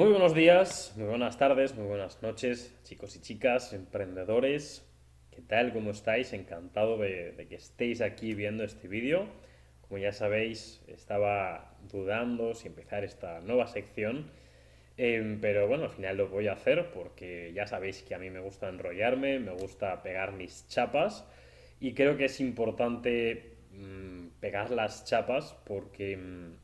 Muy buenos días, muy buenas tardes, muy buenas noches, chicos y chicas, emprendedores. ¿Qué tal? ¿Cómo estáis? Encantado de que estéis aquí viendo este vídeo. Como ya sabéis, estaba dudando si empezar esta nueva sección, pero bueno, al final lo voy a hacer porque ya sabéis que a mí me gusta enrollarme, me gusta pegar mis chapas y creo que es importante pegar las chapas porque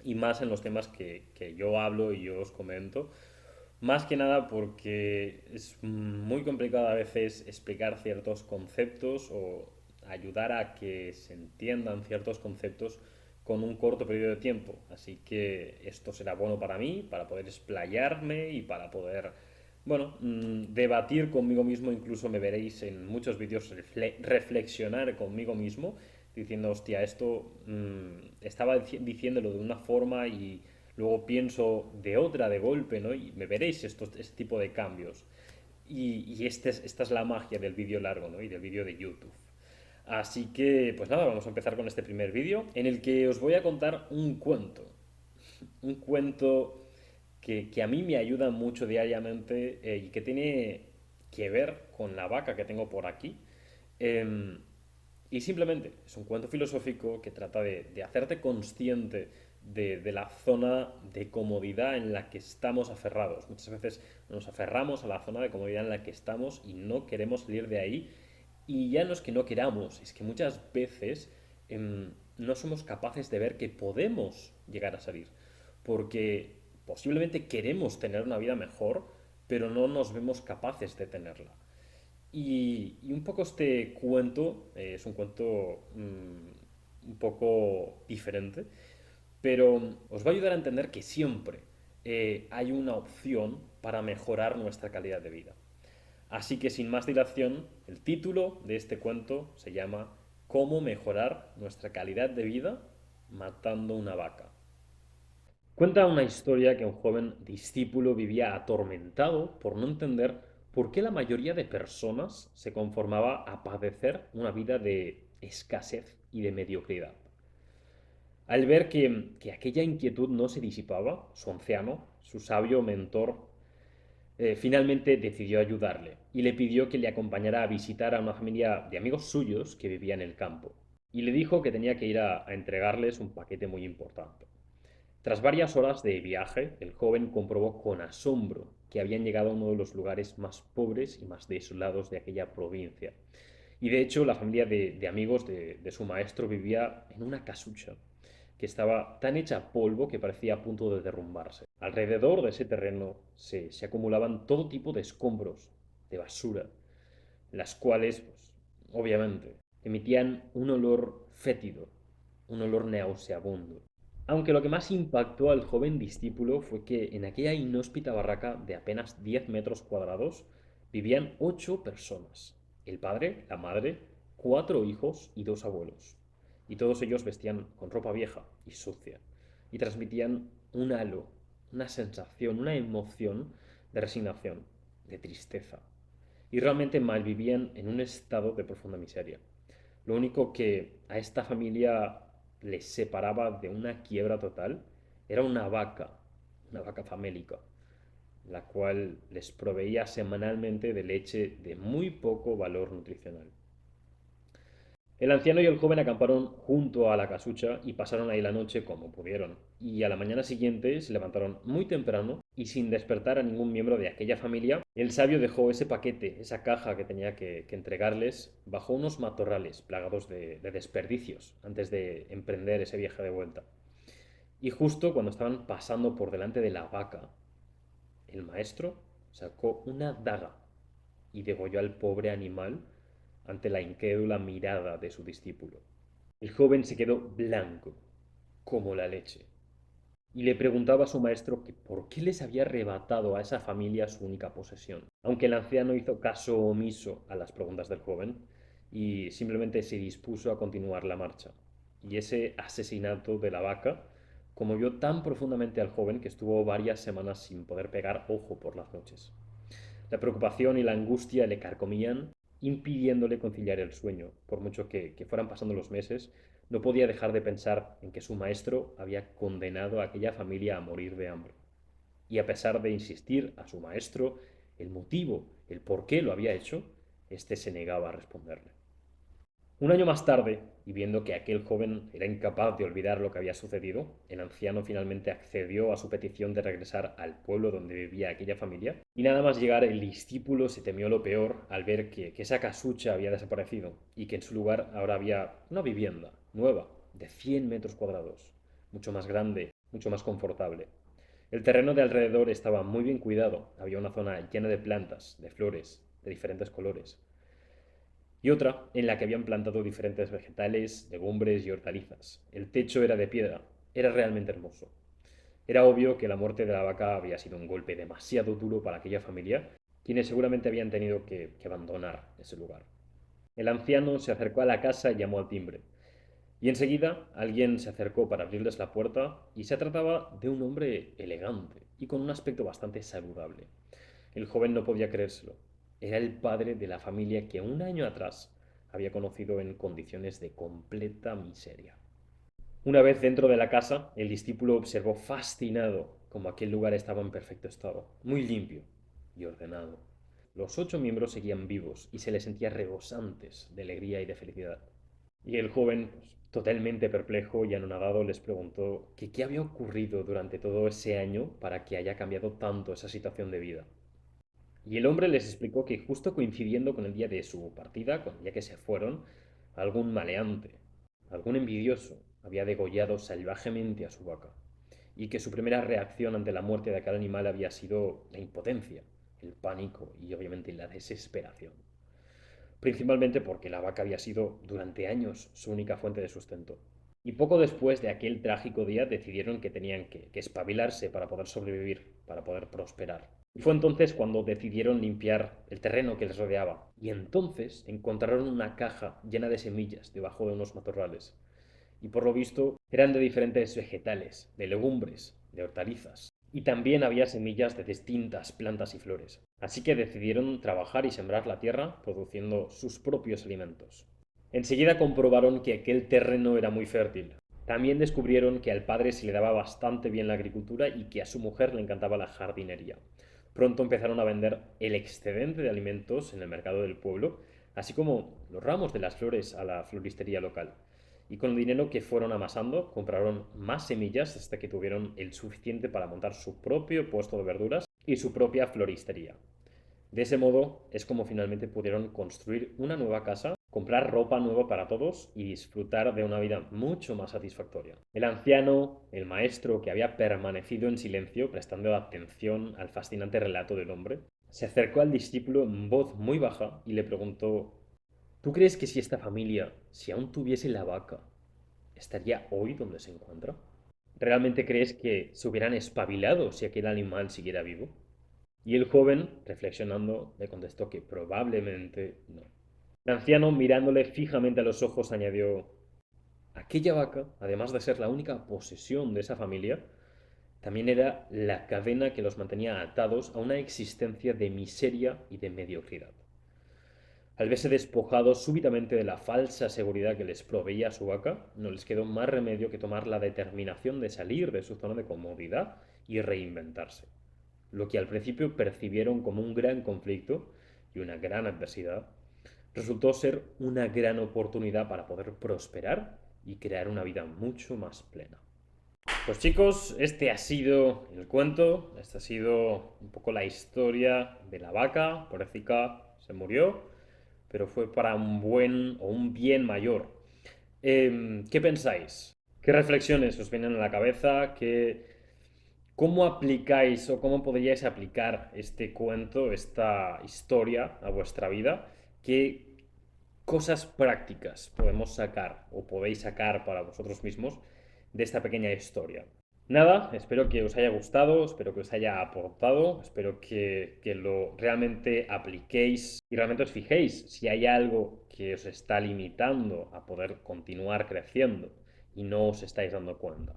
y más en los temas que yo hablo y yo os comento. Más que nada porque es muy complicado a veces explicar ciertos conceptos o ayudar a que se entiendan ciertos conceptos con un corto periodo de tiempo. Así que esto será bueno para mí, para poder explayarme y para poder, bueno, debatir conmigo mismo. Incluso me veréis en muchos vídeos reflexionar conmigo mismo diciendo, hostia, esto estaba diciéndolo de una forma y luego pienso de otra de golpe, ¿no? Y me veréis este tipo de cambios. Y esta es la magia del vídeo largo, ¿no? Y del vídeo de YouTube. Así que, pues nada, vamos a empezar con este primer vídeo en el que os voy a contar un cuento. Un cuento que a mí me ayuda mucho diariamente y que tiene que ver con la vaca que tengo por aquí. Em, y simplemente es un cuento filosófico que trata de hacerte consciente de la zona de comodidad en la que estamos aferrados. Muchas veces nos aferramos a la zona de comodidad en la que estamos y no queremos salir de ahí. Y ya no es que no queramos, es que muchas veces no somos capaces de ver que podemos llegar a salir. Porque posiblemente queremos tener una vida mejor, pero no nos vemos capaces de tenerla. Y un poco este cuento es un cuento un poco diferente, pero os va a ayudar a entender que siempre hay una opción para mejorar nuestra calidad de vida. Así que sin más dilación, el título de este cuento se llama ¿Cómo mejorar nuestra calidad de vida matando una vaca? Cuenta una historia que un joven discípulo vivía atormentado por no entender por qué la mayoría de personas se conformaba a padecer una vida de escasez y de mediocridad. Al ver que aquella inquietud no se disipaba, su anciano, su sabio mentor, finalmente decidió ayudarle y le pidió que le acompañara a visitar a una familia de amigos suyos que vivía en el campo. Y le dijo que tenía que ir a entregarles un paquete muy importante. Tras varias horas de viaje, el joven comprobó con asombro que habían llegado a uno de los lugares más pobres y más desolados de aquella provincia. Y de hecho, la familia de amigos de su maestro vivía en una casucha que estaba tan hecha polvo que parecía a punto de derrumbarse. Alrededor de ese terreno se acumulaban todo tipo de escombros, de basura, las cuales, pues, obviamente, emitían un olor fétido, un olor nauseabundo. Aunque lo que más impactó al joven discípulo fue que en aquella inhóspita barraca de apenas 10 metros cuadrados vivían 8 personas. El padre, la madre, 4 hijos y 2 abuelos. Y todos ellos vestían con ropa vieja y sucia. Y transmitían un halo, una sensación, una emoción de resignación, de tristeza. Y realmente malvivían en un estado de profunda miseria. Lo único que a esta familia les separaba de una quiebra total era una vaca famélica, la cual les proveía semanalmente de leche de muy poco valor nutricional. El anciano y el joven acamparon junto a la casucha y pasaron ahí la noche como pudieron. Y a la mañana siguiente se levantaron muy temprano y sin despertar a ningún miembro de aquella familia, el sabio dejó ese paquete, esa caja que tenía que entregarles, bajo unos matorrales plagados de desperdicios antes de emprender ese viaje de vuelta. Y justo cuando estaban pasando por delante de la vaca, el maestro sacó una daga y degolló al pobre animal ante la incrédula mirada de su discípulo. El joven se quedó blanco, como la leche, y le preguntaba a su maestro que por qué les había arrebatado a esa familia su única posesión. Aunque el anciano hizo caso omiso a las preguntas del joven y simplemente se dispuso a continuar la marcha. Y ese asesinato de la vaca conmovió tan profundamente al joven que estuvo varias semanas sin poder pegar ojo por las noches. La preocupación y la angustia le carcomían, impidiéndole conciliar el sueño. Por mucho que fueran pasando los meses, no podía dejar de pensar en que su maestro había condenado a aquella familia a morir de hambre. Y a pesar de insistir a su maestro el motivo, el por qué lo había hecho, éste se negaba a responderle. Un año más tarde, y viendo que aquel joven era incapaz de olvidar lo que había sucedido, el anciano finalmente accedió a su petición de regresar al pueblo donde vivía aquella familia, y nada más llegar el discípulo se temió lo peor al ver que esa casucha había desaparecido y que en su lugar ahora había una vivienda nueva de 100 metros cuadrados, mucho más grande, mucho más confortable. El terreno de alrededor estaba muy bien cuidado, había una zona llena de plantas, de flores, de diferentes colores y otra en la que habían plantado diferentes vegetales, legumbres y hortalizas. El techo era de piedra, era realmente hermoso. Era obvio que la muerte de la vaca había sido un golpe demasiado duro para aquella familia, quienes seguramente habían tenido que abandonar ese lugar. El anciano se acercó a la casa y llamó al timbre. Y enseguida alguien se acercó para abrirles la puerta y se trataba de un hombre elegante y con un aspecto bastante saludable. El joven no podía creérselo. Era el padre de la familia que un año atrás había conocido en condiciones de completa miseria. Una vez dentro de la casa, el discípulo observó fascinado cómo aquel lugar estaba en perfecto estado, muy limpio y ordenado. Los 8 miembros seguían vivos y se les sentía rebosantes de alegría y de felicidad. Y el joven, pues, totalmente perplejo y anonadado, les preguntó que qué había ocurrido durante todo ese año para que haya cambiado tanto esa situación de vida. Y el hombre les explicó que justo coincidiendo con el día de su partida, con el día que se fueron, algún maleante, algún envidioso, había degollado salvajemente a su vaca, y que su primera reacción ante la muerte de aquel animal había sido la impotencia, el pánico y obviamente la desesperación. Principalmente porque la vaca había sido durante años su única fuente de sustento. Y poco después de aquel trágico día decidieron que tenían que espabilarse para poder sobrevivir, para poder prosperar. Y fue entonces cuando decidieron limpiar el terreno que les rodeaba. Y entonces encontraron una caja llena de semillas debajo de unos matorrales. Y por lo visto eran de diferentes vegetales, de legumbres, de hortalizas. Y también había semillas de distintas plantas y flores. Así que decidieron trabajar y sembrar la tierra, produciendo sus propios alimentos. Enseguida comprobaron que aquel terreno era muy fértil. También descubrieron que al padre se le daba bastante bien la agricultura y que a su mujer le encantaba la jardinería. Pronto empezaron a vender el excedente de alimentos en el mercado del pueblo, así como los ramos de las flores a la floristería local. Y con el dinero que fueron amasando, compraron más semillas hasta que tuvieron el suficiente para montar su propio puesto de verduras y su propia floristería. De ese modo es como finalmente pudieron construir una nueva casa, comprar ropa nueva para todos y disfrutar de una vida mucho más satisfactoria. El anciano, el maestro que había permanecido en silencio prestando atención al fascinante relato del hombre, se acercó al discípulo en voz muy baja y le preguntó: ¿Tú crees que si esta familia, si aún tuviese la vaca, estaría hoy donde se encuentra? ¿Realmente crees que se hubieran espabilado si aquel animal siguiera vivo? Y el joven, reflexionando, le contestó que probablemente no. El anciano, mirándole fijamente a los ojos, añadió: aquella vaca, además de ser la única posesión de esa familia, también era la cadena que los mantenía atados a una existencia de miseria y de mediocridad. Al verse despojados súbitamente de la falsa seguridad que les proveía su vaca, no les quedó más remedio que tomar la determinación de salir de su zona de comodidad y reinventarse. Lo que al principio percibieron como un gran conflicto y una gran adversidad, resultó ser una gran oportunidad para poder prosperar y crear una vida mucho más plena. Pues chicos, este ha sido el cuento, esta ha sido un poco la historia de la vaca. Pobrecita se murió, pero fue para un buen o un bien mayor. ¿Qué pensáis? ¿Qué reflexiones os vienen a la cabeza? ¿Cómo aplicáis o cómo podríais aplicar este cuento, esta historia a vuestra vida? ¿Qué cosas prácticas podemos sacar o podéis sacar para vosotros mismos de esta pequeña historia? Nada, espero que os haya gustado, espero que os haya aportado, espero que lo realmente apliquéis y realmente os fijéis si hay algo que os está limitando a poder continuar creciendo y no os estáis dando cuenta.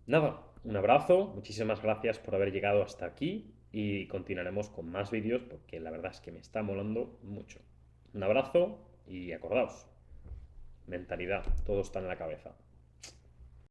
Nada, un abrazo, muchísimas gracias por haber llegado hasta aquí y continuaremos con más vídeos porque la verdad es que me está molando mucho. Un abrazo y acordaos, mentalidad, todo está en la cabeza.